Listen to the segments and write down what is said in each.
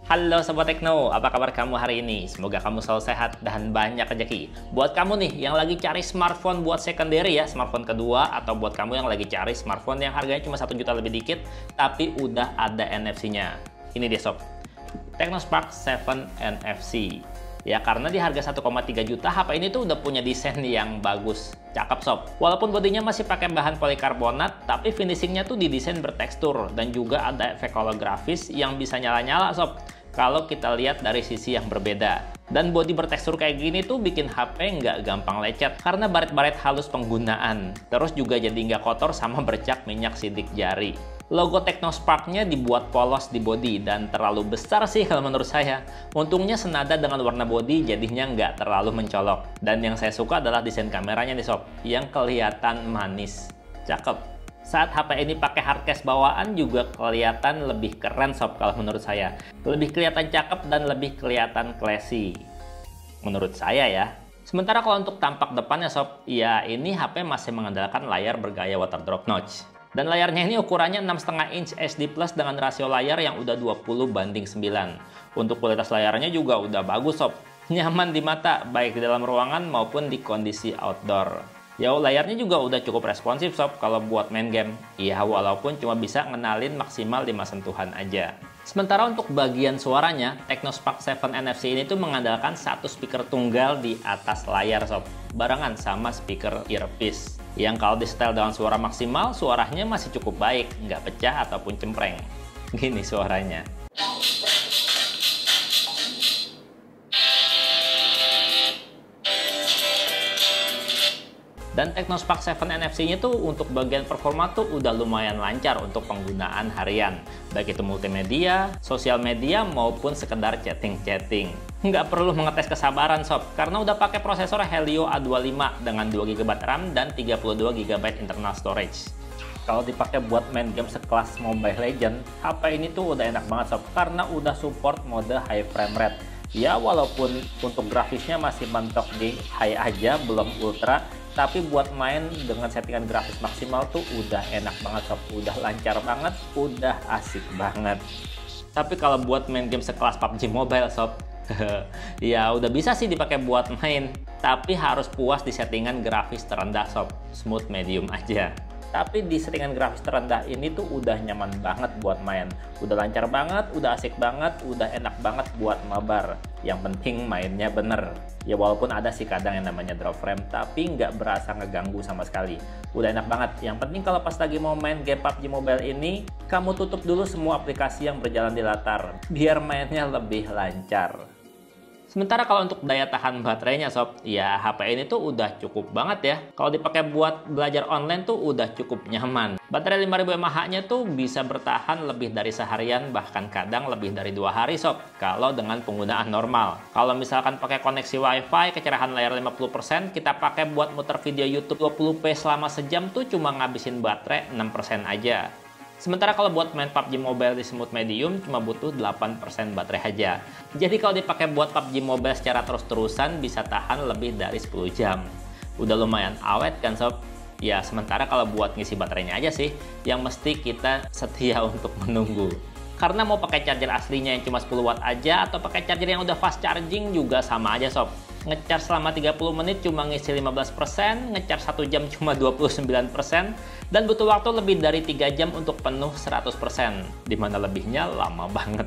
Halo Sobat Tekno, apa kabar kamu hari ini? Semoga kamu selalu sehat dan banyak rezeki. Buat kamu nih yang lagi cari smartphone buat secondary ya, smartphone kedua, atau buat kamu yang lagi cari smartphone yang harganya cuma 1 juta lebih dikit, tapi udah ada NFC-nya. Ini dia sob, Tecno Spark 7 NFC. Ya karena di harga 1,3 juta, HP ini tuh udah punya desain yang bagus, cakep sob. Walaupun bodinya masih pakai bahan polikarbonat, tapi finishingnya tuh didesain bertekstur dan juga ada efek holografis yang bisa nyala-nyala sob. Kalau kita lihat dari sisi yang berbeda. Dan bodi bertekstur kayak gini tuh bikin HP nggak gampang lecet karena baret-baret halus penggunaan. Terus juga jadi nggak kotor sama bercak minyak sidik jari. Logo Tecno Spark-nya dibuat polos di bodi dan terlalu besar sih kalau menurut saya. Untungnya senada dengan warna bodi jadinya nggak terlalu mencolok. Dan yang saya suka adalah desain kameranya nih sob, yang kelihatan manis. Cakep. Saat HP ini pakai hardcase bawaan juga kelihatan lebih keren sob kalau menurut saya. Lebih kelihatan cakep dan lebih kelihatan classy. Menurut saya ya. Sementara kalau untuk tampak depannya sob, ya ini HP masih mengandalkan layar bergaya water drop notch. Dan layarnya ini ukurannya 6,5 inch SD Plus dengan rasio layar yang udah 20:9. Untuk kualitas layarnya juga udah bagus sob. Nyaman di mata, baik di dalam ruangan maupun di kondisi outdoor. Ya layarnya juga udah cukup responsif sob kalau buat main game. Ya walaupun cuma bisa ngenalin maksimal 5 sentuhan aja. Sementara untuk bagian suaranya, Tecno Spark 7 NFC ini tuh mengandalkan satu speaker tunggal di atas layar sob. Barengan sama speaker earpiece. Yang kalau di setel dengan suara maksimal, suaranya masih cukup baik, nggak pecah ataupun cempreng. Gini suaranya. Dan Tecno Spark 7 NFC-nya tuh untuk bagian performa tuh udah lumayan lancar untuk penggunaan harian. Baik itu multimedia, sosial media, maupun sekedar chatting-chatting. Nggak perlu mengetes kesabaran sob, karena udah pakai prosesor Helio A25 dengan 2 GB RAM dan 32 GB internal storage. Kalau dipakai buat main game sekelas Mobile Legends, HP ini tuh udah enak banget sob, karena udah support mode high frame rate. Ya walaupun untuk grafisnya masih mentok di high aja, belum ultra, tapi buat main dengan settingan grafis maksimal tuh udah enak banget sob, udah lancar banget, udah asik banget. Tapi kalau buat main game sekelas PUBG Mobile sob, ya udah bisa sih dipakai buat main, tapi harus puas di settingan grafis terendah sob, smooth medium aja. Tapi di settingan grafis terendah ini tuh udah nyaman banget buat main. Udah lancar banget, udah asik banget, udah enak banget buat mabar. Yang penting mainnya bener. Ya walaupun ada sih kadang yang namanya drop frame, tapi nggak berasa ngeganggu sama sekali. Udah enak banget. Yang penting kalau pas lagi mau main game PUBG Mobile ini, kamu tutup dulu semua aplikasi yang berjalan di latar, biar mainnya lebih lancar. Sementara kalau untuk daya tahan baterainya sob, ya HP ini tuh udah cukup banget ya. Kalau dipakai buat belajar online tuh udah cukup nyaman. Baterai 5000 mAh-nya tuh bisa bertahan lebih dari seharian, bahkan kadang lebih dari 2 hari sob, kalau dengan penggunaan normal. Kalau misalkan pakai koneksi WiFi, kecerahan layar 50%, kita pakai buat muter video YouTube 20p selama sejam tuh cuma ngabisin baterai 6% aja. Sementara kalau buat main PUBG Mobile di smooth medium cuma butuh 8% baterai aja. Jadi kalau dipakai buat PUBG Mobile secara terus-terusan bisa tahan lebih dari 10 jam. Udah lumayan awet kan sob? Ya sementara kalau buat ngisi baterainya aja sih, yang mesti kita setia untuk menunggu. Karena mau pakai charger aslinya yang cuma 10 watt aja atau pakai charger yang udah fast charging juga sama aja sob. Ngecharge selama 30 menit cuma ngisi 15%, ngecharge 1 jam cuma 29%, dan butuh waktu lebih dari 3 jam untuk penuh 100%, dimana lebihnya lama banget.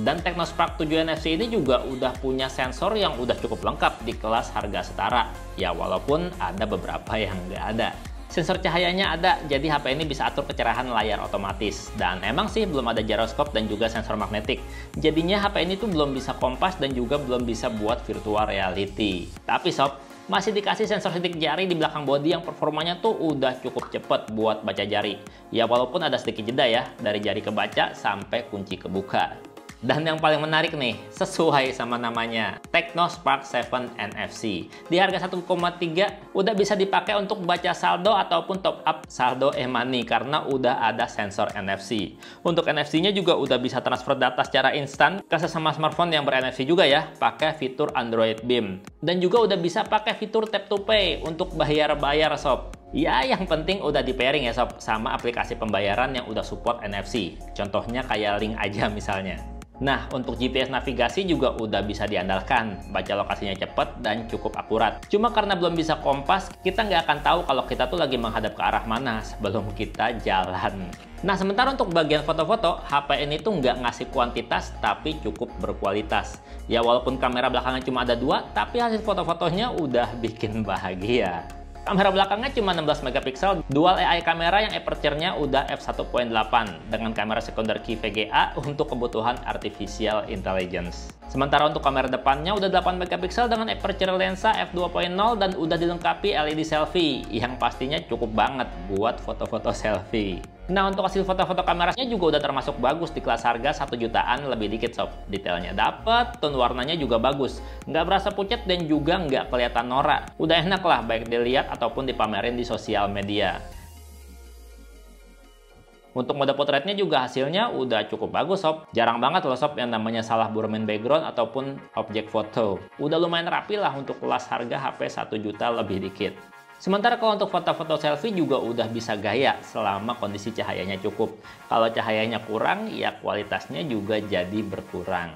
Dan Tecno Spark 7 NFC ini juga udah punya sensor yang udah cukup lengkap di kelas harga setara. Ya walaupun ada beberapa yang nggak ada. Sensor cahayanya ada, jadi HP ini bisa atur kecerahan layar otomatis. Dan emang sih belum ada gyroscope dan juga sensor magnetik. Jadinya HP ini tuh belum bisa kompas dan juga belum bisa buat virtual reality. Tapi sob, masih dikasih sensor sidik jari di belakang bodi yang performanya tuh udah cukup cepet buat baca jari. Ya walaupun ada sedikit jeda ya, dari jari kebaca sampai kunci kebuka. Dan yang paling menarik nih, sesuai sama namanya, Tecno Spark 7 NFC. Di harga 1,3 udah bisa dipakai untuk baca saldo ataupun top up saldo e-money karena udah ada sensor NFC. Untuk NFC-nya juga udah bisa transfer data secara instan ke sesama smartphone yang ber-NFC juga ya, pakai fitur Android Beam. Dan juga udah bisa pakai fitur Tap to Pay untuk bayar-bayar sob. Ya, yang penting udah di pairing ya sob sama aplikasi pembayaran yang udah support NFC. Contohnya kayak Link aja misalnya. Nah, untuk GPS navigasi juga udah bisa diandalkan, baca lokasinya cepat dan cukup akurat. Cuma karena belum bisa kompas, kita nggak akan tahu kalau kita tuh lagi menghadap ke arah mana sebelum kita jalan. Nah, sementara untuk bagian foto-foto, HP ini tuh nggak ngasih kuantitas tapi cukup berkualitas. Ya walaupun kamera belakangnya cuma ada 2, tapi hasil foto-fotonya udah bikin bahagia. Kamera belakangnya cuma 16 megapiksel, dual AI kamera yang aperture-nya udah f1.8 dengan kamera sekunder key VGA untuk kebutuhan artificial intelligence. Sementara untuk kamera depannya udah 8 megapiksel dengan aperture lensa f2.0 dan udah dilengkapi LED selfie yang pastinya cukup banget buat foto-foto selfie. Nah, untuk hasil foto-foto kameranya juga udah termasuk bagus di kelas harga 1 jutaan lebih dikit sob. Detailnya dapet, tone warnanya juga bagus. Nggak berasa pucat dan juga nggak kelihatan norak. Udah enak lah baik dilihat ataupun dipamerin di sosial media. Untuk mode potretnya juga hasilnya udah cukup bagus sob. Jarang banget loh sob yang namanya salah burmain background ataupun objek foto. Udah lumayan rapi lah untuk kelas harga HP 1 juta lebih dikit. Sementara kalau untuk foto-foto selfie juga udah bisa gaya selama kondisi cahayanya cukup. Kalau cahayanya kurang, ya kualitasnya juga jadi berkurang.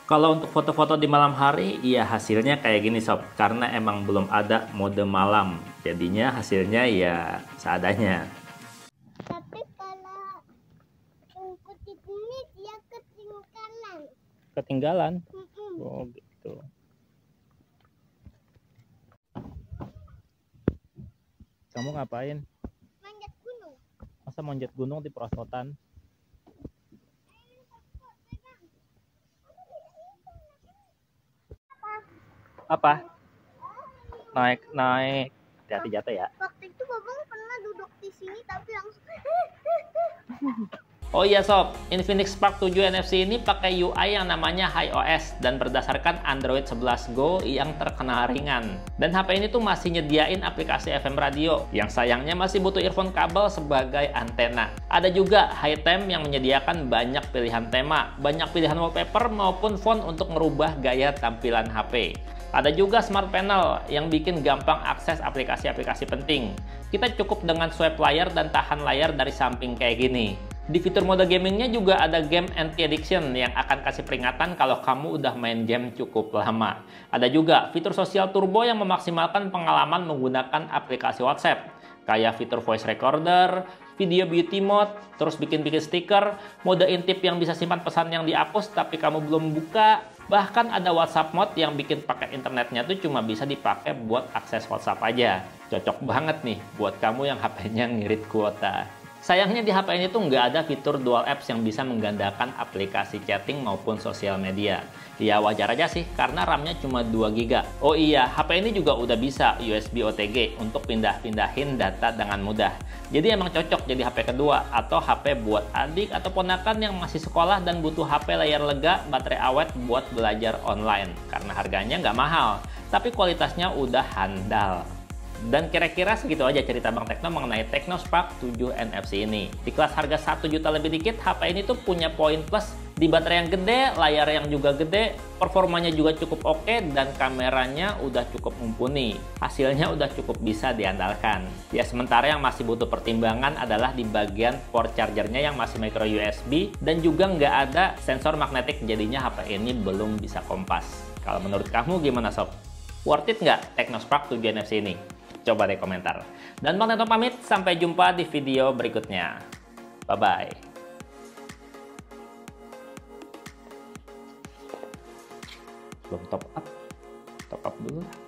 Kalau untuk foto-foto di malam hari, ya hasilnya kayak gini sob. Karena emang belum ada mode malam. Jadinya hasilnya ya seadanya. Tapi kalau rumput ini dia ketinggalan. Ketinggalan? Oh gitu. Kamu ngapain? Manjat gunung. Masa manjat gunung di perosotan? Apa? Naik. Hati-hati jatuh ya. Waktu itu Babang pernah duduk di sini tapi langsung Oh iya sob, Infinix Spark 7 NFC ini pakai UI yang namanya HiOS dan berdasarkan Android 11 Go yang terkena ringan. Dan HP ini tuh masih nyediain aplikasi FM radio, yang sayangnya masih butuh earphone kabel sebagai antena. Ada juga HiTem yang menyediakan banyak pilihan tema, banyak pilihan wallpaper maupun font untuk merubah gaya tampilan HP. Ada juga Smart Panel yang bikin gampang akses aplikasi-aplikasi penting. Kita cukup dengan swipe layar dan tahan layar dari samping kayak gini. Di fitur mode gamingnya juga ada game anti-addiction yang akan kasih peringatan kalau kamu udah main game cukup lama. Ada juga fitur sosial turbo yang memaksimalkan pengalaman menggunakan aplikasi WhatsApp. Kayak fitur voice recorder, video beauty mode, terus bikin-bikin stiker, mode intip yang bisa simpan pesan yang dihapus tapi kamu belum buka. Bahkan ada WhatsApp mode yang bikin paket internetnya tuh cuma bisa dipakai buat akses WhatsApp aja. Cocok banget nih buat kamu yang HP-nya ngirit kuota. Sayangnya di HP ini tuh nggak ada fitur dual apps yang bisa menggandakan aplikasi chatting maupun sosial media. Ya wajar aja sih, karena RAM-nya cuma 2 GB. Oh iya, HP ini juga udah bisa USB OTG untuk pindah-pindahin data dengan mudah. Jadi emang cocok jadi HP kedua atau HP buat adik atau ponakan yang masih sekolah dan butuh HP layar lega, baterai awet buat belajar online. Karena harganya nggak mahal, tapi kualitasnya udah handal. Dan kira-kira segitu aja cerita Bang Tekno mengenai Tecno Spark 7 NFC ini. Di kelas harga 1 juta lebih dikit, HP ini tuh punya poin plus di baterai yang gede, layar yang juga gede, performanya juga cukup oke, dan kameranya udah cukup mumpuni. Hasilnya udah cukup bisa diandalkan. Ya sementara yang masih butuh pertimbangan adalah di bagian port chargernya yang masih micro USB, dan juga nggak ada sensor magnetik, jadinya HP ini belum bisa kompas. Kalau menurut kamu gimana sob? Worth it nggak Tecno Spark 7 NFC ini? Coba deh komentar. Dan Bang Tekno pamit, sampai jumpa di video berikutnya. Bye-bye. Belum top up dulu.